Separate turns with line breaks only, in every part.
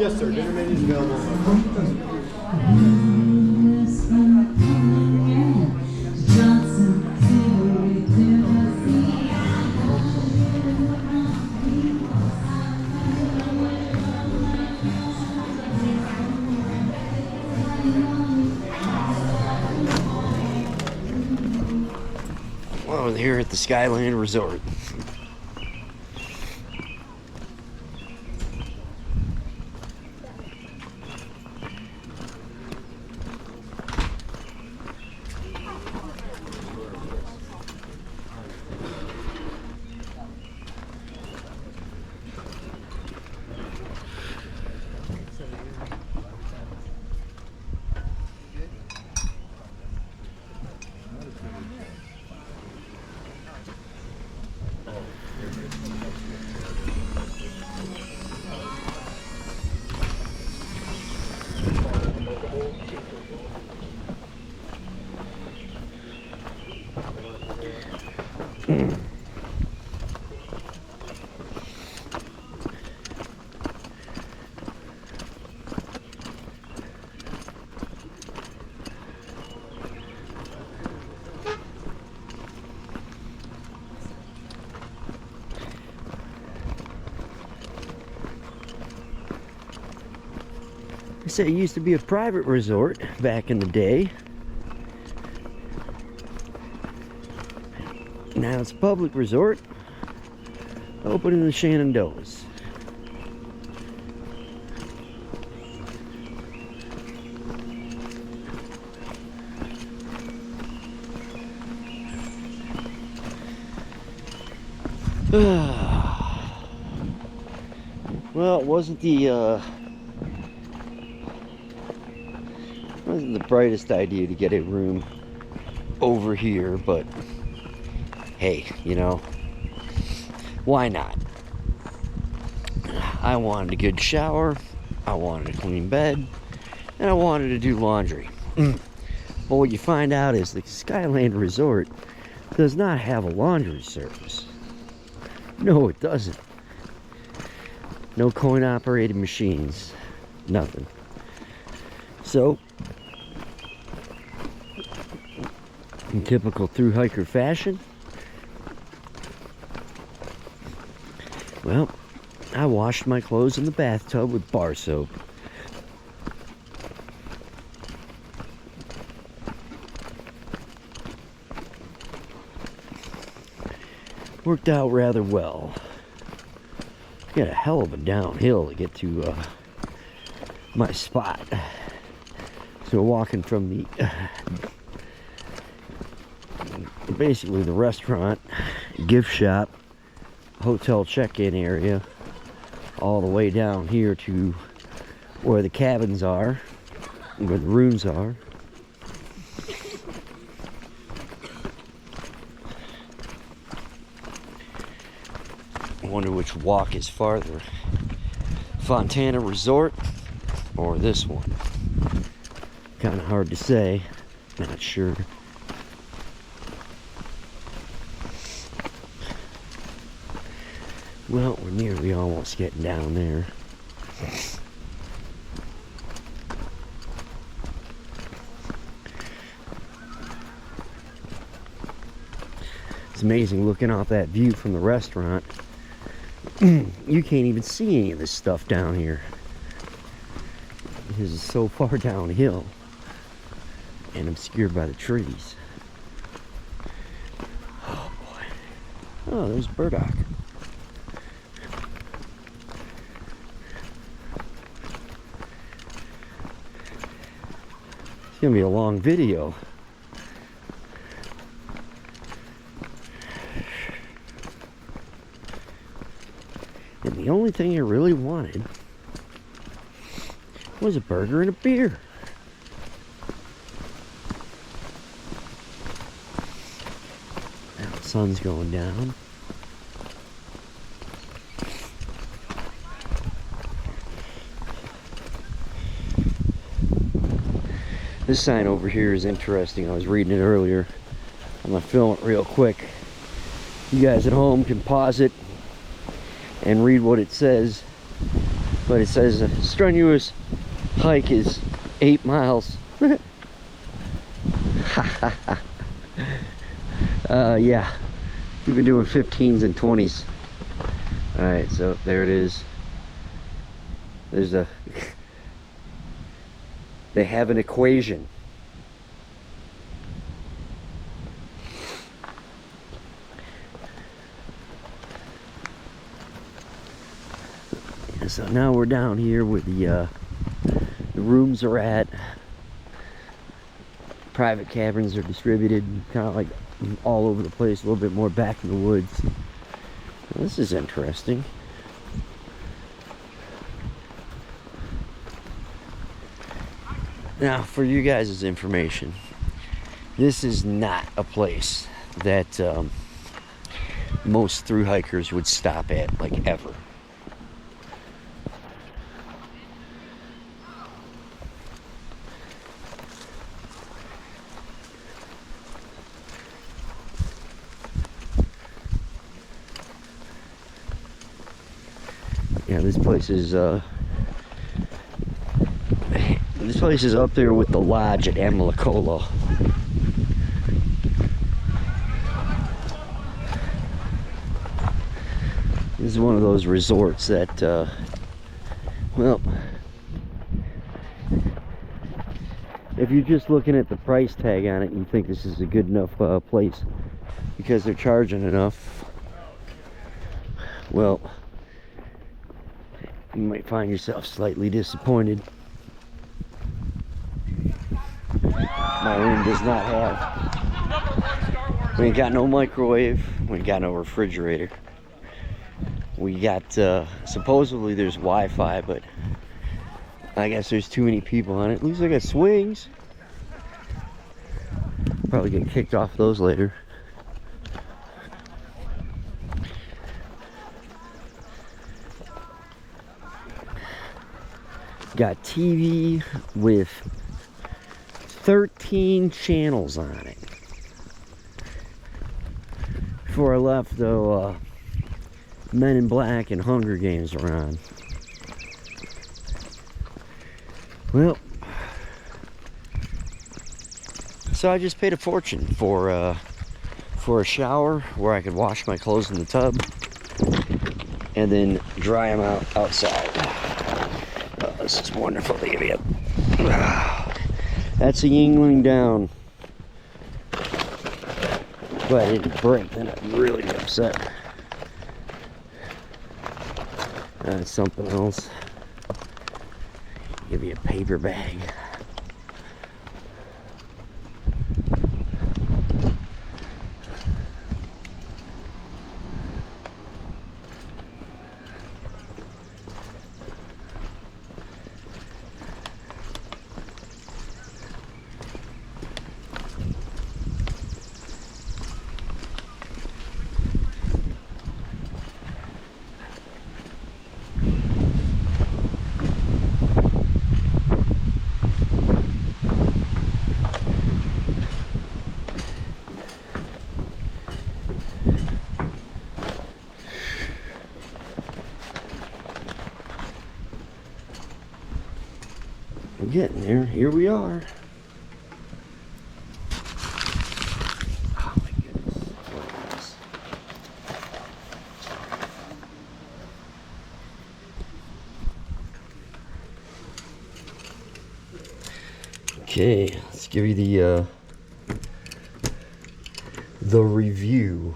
Yes, sir. Dinner menu is available.
Well, here at the Skyland Resort. I say it used to be a private resort back in the day. Now it's a public resort, open in the Shenandoahs. Well, it wasn't the brightest idea to get a room over here, but hey, you know, why not? I wanted a good shower, I wanted a clean bed, and I wanted to do laundry. But what you find out is the Skyland Resort does not have a laundry service. No, it doesn't. No coin-operated machines. Nothing. So, in typical thru-hiker fashion, well, I washed my clothes in the bathtub with bar soap. Worked out rather well. Got a hell of a downhill to get to my spot. So walking from the basically the restaurant, gift shop, hotel check-in area, all the way down here to where the cabins are, where the rooms are. I wonder which walk is farther, Fontana Resort or this one. Kind of hard to say, not sure. Well, we're nearly almost getting down there. It's amazing looking off that view from the restaurant. You can't even see any of this stuff down here. This is so far downhill and obscured by the trees. Oh boy. Oh, there's burdock. It's gonna be a long video. And the only thing I really wanted was a burger and a beer. Now the sun's going down. This sign over here is interesting. I was reading it earlier. I'm gonna film it real quick. You guys at home can pause it and read what it says. But it says a strenuous hike is 8 miles. Yeah, we've been doing 15s and 20s. All right, so there it is. There's a, they have an equation. And so now we're down here where the rooms are at. Private cabins are distributed kind of like all over the place, a little bit more back in the woods. Well, this is interesting. Now, for you guys' information, this is not a place that most thru hikers would stop at, like, ever. Yeah, this place is up there with the lodge at Amalacola. This is one of those resorts that, well, if you're just looking at the price tag on it, you think this is a good enough place because they're charging enough. Well, you might find yourself slightly disappointed. My room does not have. We ain't got no microwave. We ain't got no refrigerator. We got, supposedly there's Wi-Fi, but I guess there's too many people on it. At least I got swings. Probably get kicked off those later. Got TV with 13 channels on it. Before I left, though, Men in Black and Hunger Games were on. Well, so I just paid a fortune for a shower where I could wash my clothes in the tub and then dry them out outside. Oh, this is wonderful. Look at me up. That's a Yingling down. But it didn't break, then I'd really be upset. That's something else. Give you a paper bag. We're getting there. Here we are. Oh my goodness. Look at this. Okay, let's give you the review.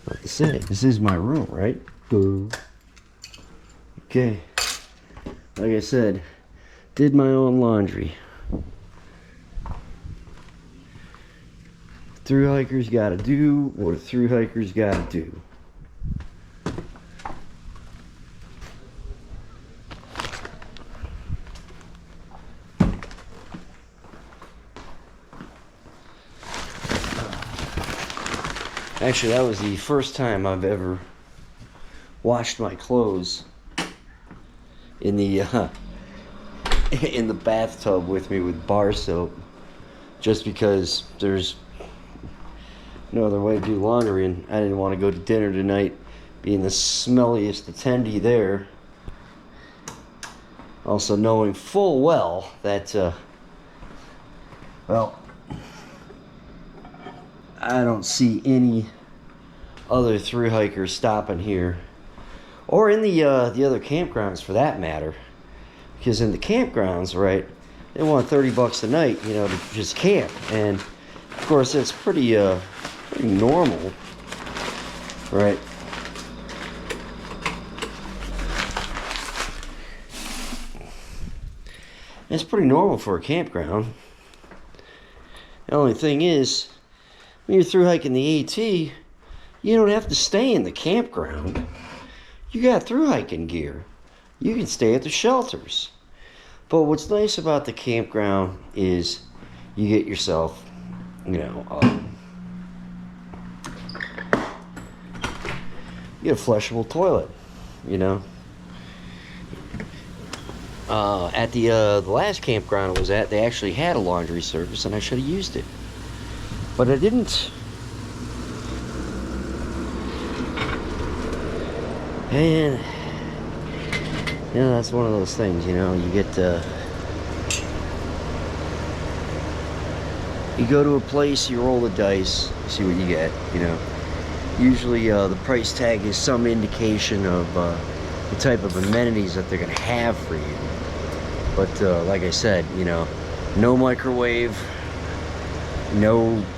Like I said, this is my room, right? Okay. Like I said, did my own laundry. Thru hikers gotta do what thru hikers gotta do. Actually, that was the first time I've ever washed my clothes in the bathtub with me with bar soap, just because there's no other way to do laundry, and I didn't want to go to dinner tonight being the smelliest attendee there. Also knowing full well that, well, I don't see any other thru hikers stopping here, or in the other campgrounds for that matter. Because in the campgrounds, right, they want $30 a night, you know, to just camp, and of course that's pretty normal, right? It's pretty normal for a campground. The only thing is, when you're through hiking the AT, you don't have to stay in the campground. You got through hiking gear. You can stay at the shelters. But what's nice about the campground is you get yourself, you know, you get a flushable toilet, you know. At the last campground I was at, they actually had a laundry service, and I should have used it, but I didn't. And you know, that's one of those things. You know, you get you go to a place, you roll the dice, see what you get. You know, usually the price tag is some indication of the type of amenities that they're gonna have for you. But like I said, you know, no microwave, no